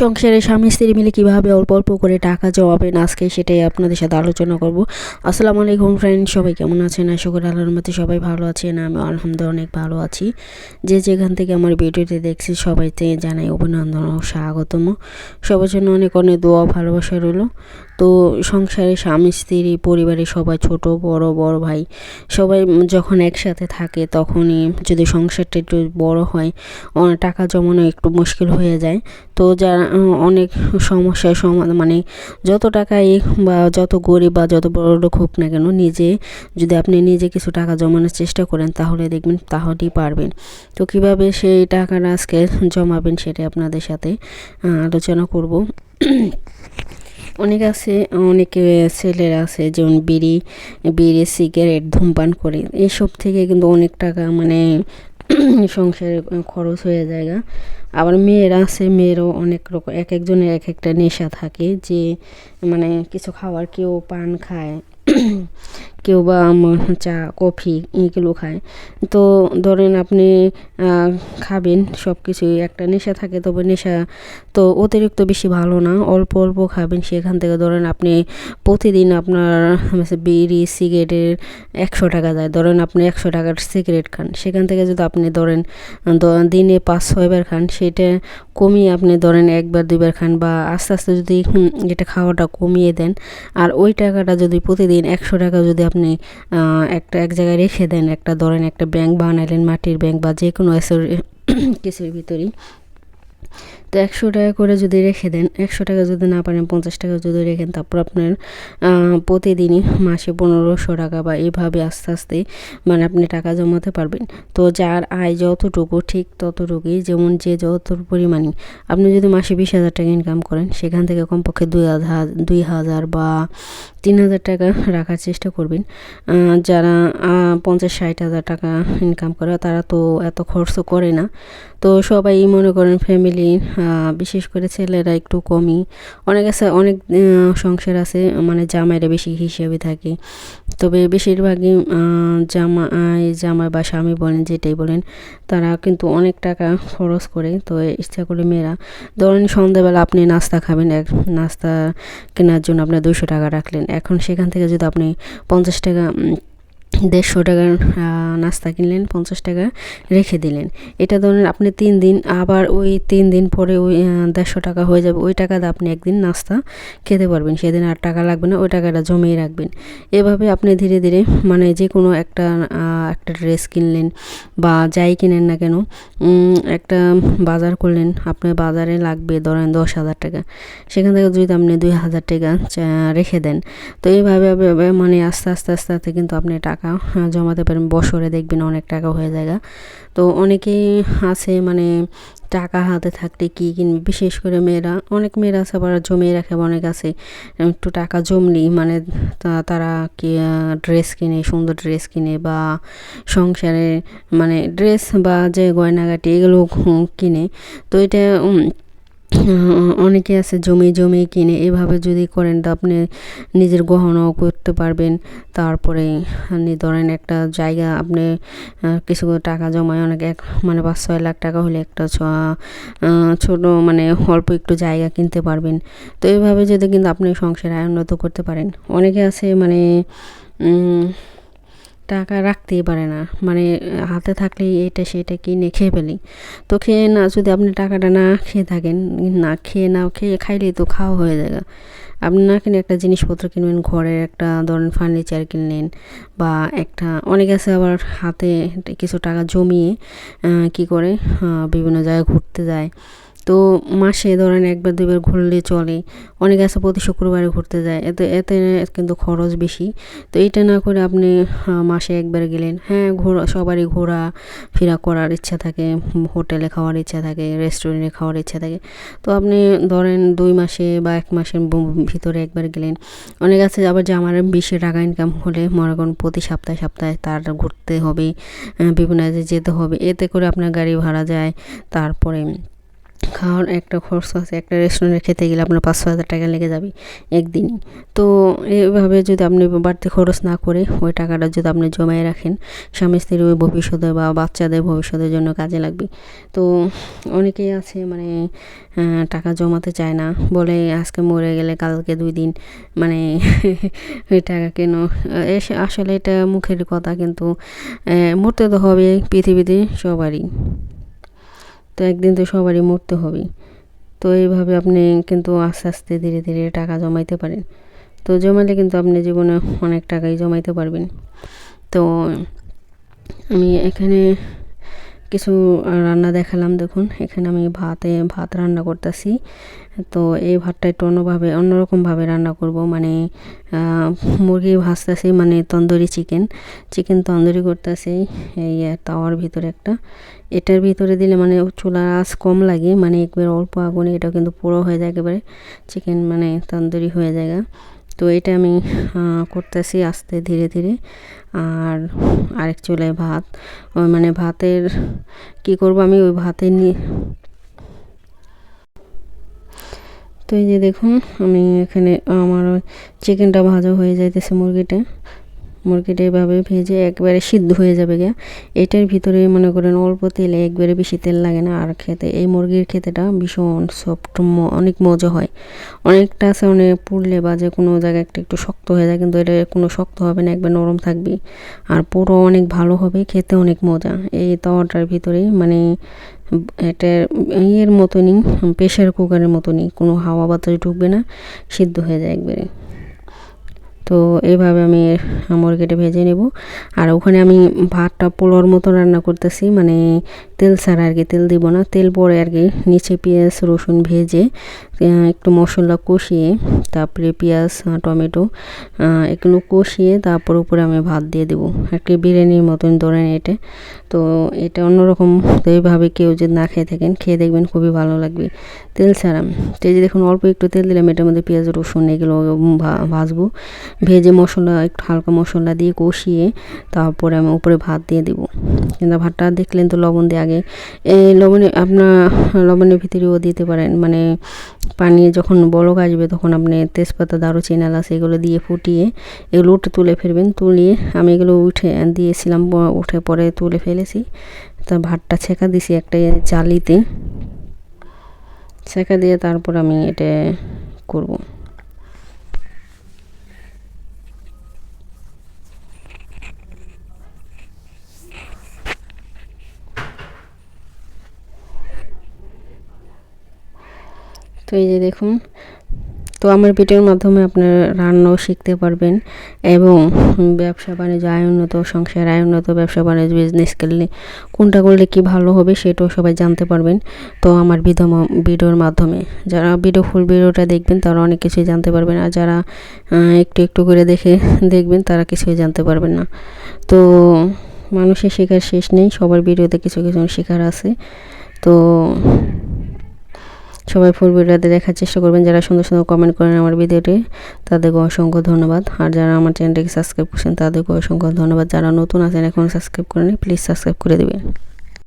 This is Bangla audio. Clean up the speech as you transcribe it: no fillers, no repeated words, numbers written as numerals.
সংসারে স্বামী স্ত্রী মিলে কীভাবে অল্প অল্প করে টাকা জমাবেন আজকে সেটাই আপনাদের সাথে আলোচনা করব। আসসালামু আলাইকুম ফ্রেন্ড, সবাই কেমন আছেন? আশা করি আল্লাহর রহমতে সবাই ভালো আছেন। আমি আলহামদুলিল্লাহ অনেক ভালো আছি। যে যেখান থেকে আমার ভিডিওটি দেখছি সবাইকে জানাই অভিনন্দন ও স্বাগতম। সবার জন্য অনেক অনেক দোয়া ভালোবাসা রইল। তো সংসারে স্বামী স্ত্রী পরিবারের সবাই ছোট বড় বড় ভাই সবাই যখন একসাথে থাকে তখনই যদি সংসারটা একটু বড় হয় টাকা জমানো একটু মুশকিল হয়ে যায়। তো যারা অনেক সমস্যার সমাধান মানে যত টাকাই বা যত গরিব বা যত বড়লোক হোক না কেন যদি আপনি নিজে কিছু টাকা জমানোর চেষ্টা করেন তাহলে দেখবেন তাহলেই পারবেন। তো কিভাবে সেই টাকাটা আজকে জমাবেন সেটা আপনাদের সাথে আলোচনা করব। অনেকে ছেলেরা আছে যেমন বিড়ি সিগারেট ধূমপান করে এসব থেকে কিন্তু অনেক টাকা সংসারে খরচ হয়ে যায়। আবার মেয়েরা আছে, মেয়েরও অনেক রকম এক একজনের এক একটা নেশা থাকে যে কিছু খাওয়ার, কেউ পান খায় কেউ বা চা কফি এগুলো খায়। তো ধরেন আপনি খাবেন, সব কিছুই একটা নেশা থাকে, তবে নেশা তো অতিরিক্ত বেশি ভালো না, অল্প অল্প খাবেন। সেখান থেকে ধরেন আপনি প্রতিদিন আপনার বিড়ি সিগারেটের 100 টাকা যায়, ধরেন আপনি 100 টাকার সিগারেট খান, সেখান থেকে যদি আপনি ধরেন দিনে 5-6 বার খান, সেটা কমিয়ে আপনি ধরেন 1-2বার খান, বা আস্তে আস্তে যদি এটা খাওয়াটা কমিয়ে দেন, আর ওই টাকাটা যদি প্রতিদিন 100 টাকা যদি আপনি এক জায়গায় রেখে দেন, ধরেন একটা ব্যাংক বানালেন, মাটির ব্যাংক বা যে কোনো কিছুর ভিতরেই, তো 100 টাকা করে যদি রেখে দেন, 100 টাকা যদি না পারেন 50 টাকা যদি রেখেন, তারপর আপনার প্রতিদিনই মাসে 1500 টাকা বা এইভাবে আস্তে আস্তে আপনি টাকা জমাতে পারবেন। তো যার আয় যতটুকু ঠিক ততটুকুই, যেমন যে যত পরিমাণই আপনি যদি মাসে 20,000 টাকা ইনকাম করেন, সেখান থেকে কমপক্ষে 2,000 বা 3,000 টাকা রাখার চেষ্টা করবেন। যারা 50-60 হাজার টাকা ইনকাম করে তারা তো এত খরচ করে না। তো সবাই মনে করেন ফ্যামিলি, বিশেষ করে ছেলেরা একটু কমই, অনেক সংসার আছে জামাইরা বেশি হিসেবে থাকে, তবে বেশিরভাগই জামাই বা স্বামী বলেন যেটাই বলেন, তারা কিন্তু অনেক টাকা খরচ করে। তো ইচ্ছা করে মেয়েরা ধরেন সন্ধ্যাবেলা আপনি নাস্তা খাবেন, নাস্তা কেনার জন্য আপনি 200 টাকা রাখলেন, এখন সেখান থেকে যদি আপনি 50 টাকা 150 টাকার নাস্তা কিনলেন, 50 টাকা রেখে দিলেন, এটা ধরেন আপনি 3 দিন, আবার ওই 3 দিন পরে ওই 150 টাকা হয়ে যাবে, ওই টাকাতে আপনি একদিন নাস্তা খেতে পারবেন, সেদিন আর টাকা লাগবে না, ওই টাকাটা জমিয়ে রাখবেন। এভাবে আপনি ধীরে ধীরে যে কোনো একটা ড্রেস কিনলেন বা যাই কিনেন না কেন, একটা বাজার করলেন, আপনার বাজারে লাগবে ধরেন 10,000 টাকা, সেখান থেকে যদি আপনি 2,000 টাকা রেখে দেন, তো এইভাবে আস্তে আস্তে আস্তে আস্তে কিন্তু আপনি টাকা জমাতে পারেন। বছরে দেখবেন অনেক টাকা হয়ে যায়। তো অনেকেই আছে টাকা হাতে থাকতে কী কিনবে, বিশেষ করে অনেক মেয়েরা আছে আবার জমিয়ে রাখে, অনেক আছে একটু টাকা জমলি তারা কি ড্রেস কিনে, সুন্দর ড্রেস কিনে, বা সংসারে ড্রেস বা যে গয়নাগাটি এগুলো কিনে। তো এটা অনেকে আছে জমি কিনে, এভাবে যদি করেন তো আপনি নিজের গহনাও করতে পারবেন। তারপরে আপনি ধরেন একটা জায়গা, আপনি কিছু টাকা জমায় অনেক 5-6 লাখ টাকা হলে একটা ছোট অল্প একটু জায়গা কিনতে পারবেন। তো এইভাবে যদি কিন্তু আপনি সংসারে উন্নত করতে পারেন। অনেকে আছে টাকা রাখতেই পারে না, হাতে থাকলেই এটা সেটা কিনে খেয়ে ফেলি। তো যদি আপনি টাকাটা না খেয়ে খাইলেই তো খাওয়া হয়ে যায়। আপনি না কিনে একটা জিনিসপত্র কিনবেন, ঘরের একটা ধরেন ফার্নিচার কিনলেন, বা অনেক আছে আবার হাতে কিছু টাকা জমিয়ে কি করে বিভিন্ন জায়গায় ঘুরতে যায়। তো মাসে ধরেন 1-2বার ঘুরলে চলে, অনেক আছে প্রতি শুক্রবারে ঘুরতে যায়, এতে কিন্তু খরচ বেশি। তো এইটা না করে আপনি মাসে 1বার গেলেন, হ্যাঁ সবারই ঘোরা ফেরা করার ইচ্ছা থাকে, হোটেলে খাওয়ার ইচ্ছা থাকে, রেস্টুরেন্টে খাওয়ার ইচ্ছা থাকে। তো আপনি ধরেন 2 মাসে বা 1 মাসের ভিতরে 1বার গেলেন। অনেক আছে আবার যে আমার বেশি টাকা ইনকাম হলে মনে করেন প্রতি সপ্তাহে সপ্তাহে তার ঘুরতে হবে, বিভিন্ন যেতে হবে, এতে করে আপনার গাড়ি ভাড়া যায়, তারপরে খাওয়ার একটা খরচ আছে, একটা রেস্টুরেন্টে খেতে গেলে আপনার 5-6 হাজার টাকা লেগে যাবে একদিনই। তো এভাবে যদি আপনি বাড়তি খরচ না করে ওই টাকাটা যদি আপনি জমায়ে রাখেন, স্বামী স্ত্রীর ওই ভবিষ্যতে বা বাচ্চাদের ভবিষ্যতের জন্য কাজে লাগবে। তো অনেকেই আছে মানে টাকা জমাতে চায় না, বলে আজকে মরে গেলে কালকে 2 দিন মানে ওই টাকা কেন। আসলে এটা মুখের কথা, কিন্তু মরতে তো হবে পৃথিবীতে সবারই, তো একদিন তো সবারই মরতে হবে। তো এইভাবে আপনি কিন্তু আস্তে আস্তে ধীরে ধীরে টাকা জমাইতে পারেন। তো জমালে কিন্তু আপনি জীবনে অনেক টাকাই জমাইতে পারবেন। তো আমি এখানে কিছু রান্না দেখালাম। দেখুন এখানে আমি ভাত রান্না করতেছি। তো এই ভাতটা একটু অন্যরকমভাবে রান্না করব, মানে মুরগি ভাজতেছি, মানে তন্দুরি চিকেন তন্দুরি করতেছি এই তাওয়ার ভিতরে একটা। এটার ভিতরে দিলে মানে চুলার আঁচ কম লাগে, মানে একবারে অল্প আগুনে এটা কিন্তু পুরো হয়ে যায়, একেবারে চিকেন মানে তন্দুরি হয়ে যায়। তো এটা আমি করতেছি আস্তে ধীরে ধীরে। আর আরেক চুলায় ভাত, ওই মানে ভাতের কি করব আমি ওই ভাতে নিয়ে। তো এই যে দেখুন আমি এখানে আমার চিকেনটা ভাজা হয়ে যাইতেছে, মুরগিটা এভাবে ভেজে একবারে সিদ্ধ হয়ে যাবে গিয়া। এটার ভিতরে মনে করেন অল্প তেলে, একবারে বেশি তেল লাগে না। আর খেতে এই মুরগির খেতেটা ভীষণ সফট, অনেক মজা হয়। অনেকটা আছে অনেক পুড়লে বা যে কোনো জায়গায় একটু শক্ত হয়ে যায়, কিন্তু এটা কোনো শক্ত হবে না, একবার নরম থাকবে। আর পুরো অনেক ভালো হবে, খেতে অনেক মজা। এই তাওয়াটার ভিতরে মানে এটা ইয়ের মতনই, প্রেশার কুকারের মতনই, কোনো হাওয়া বাতাস ঢুকবে না, সিদ্ধ হয়ে যায় একবারে। তো এইভাবে আমি মুরগিটা ভেজে নেব। আর ওখানে আমি ভাতটা পোলাওর মতো রান্না করতেছি, মানে তেল ছাড়া আর কি, তেল দিব না, তেল পরে আর কি। নিচে পেঁয়াজ রসুন ভেজে একটু মশলা কষিয়ে, তারপরে পেঁয়াজ টমেটো এগুলো কষিয়ে তারপর উপরে আমি ভাত দিয়ে দেবো, আর কি বিরিয়ানির মতন ধরেন এটা। তো এটা অন্যরকম। তো এইভাবে কেউ যদি না খেয়ে থাকেন, খেয়ে দেখবেন খুবই ভালো লাগবে তেল ছাড়া। তো এই যে দেখুন অল্প একটু তেল দিলাম, এটার মধ্যে পেঁয়াজ রসুন এগুলো ভাজবো। ভেজে মশলা একটু হালকা মশলা দিয়ে কষিয়ে তারপরে আমি উপরে ভাত দিয়ে দেবো। কিন্তু ভাতটা দেখলেন তো লবণ দিয়ে আগে, এই আপনার লবণের ভিতরেও দিতে পারেন, মানে পানি যখন বলক আসবে তখন আপনি তেজপাতা দারুচিনি এলাচ এগুলো দিয়ে ফুটিয়ে এগুলো তুলে ফেলবেন। তুলিয়ে আমি এগুলো উঠে দিয়েছিলাম, উঠে পরে তুলে ফেলেছি। তা ভাতটা ছেঁকা দিছি একটা জালিতে, ছেঁকা দিয়ে তারপর আমি এটা করব। তো এই যে দেখুন, তো আমার ভিডিওর মাধ্যমে আপনারা রান্নাও শিখতে পারবেন, এবং ব্যবসা বাণিজ্য উন্নত, সংসার উন্নত, ব্যবসা বাণিজ্য বিজনেস করলে কোনটা করলে কি ভালো হবে সেটাও সবাই জানতে পারবেন। তো আমার ভিডিওর মাধ্যমে যারা ফুল ভিডিওটা দেখবেন তারা অনেক কিছুই জানতে পারবেন, আর যারা একটু একটু করে দেখবেন তারা কিছুই জানতে পারবেন না। তো মানুষের শেখার শেষ নেই, সবার ভিডিওতে কিছু কিছু শেখার আছে। তো সবাই ফুল ভিডিওতে দেখার চেষ্টা করবেন। যারা সুন্দর সুন্দর কমেন্ট করেন আমার ভিডিওতে, তাদেরকে অসংখ্য ধন্যবাদ। আর যারা আমার চ্যানেলটাকে সাবস্ক্রাইব করছেন তাদেরকে অসংখ্য ধন্যবাদ। যারা নতুন আছেন এখন সাবস্ক্রাইব করেন, প্লিজ সাবস্ক্রাইব করে দেবেন।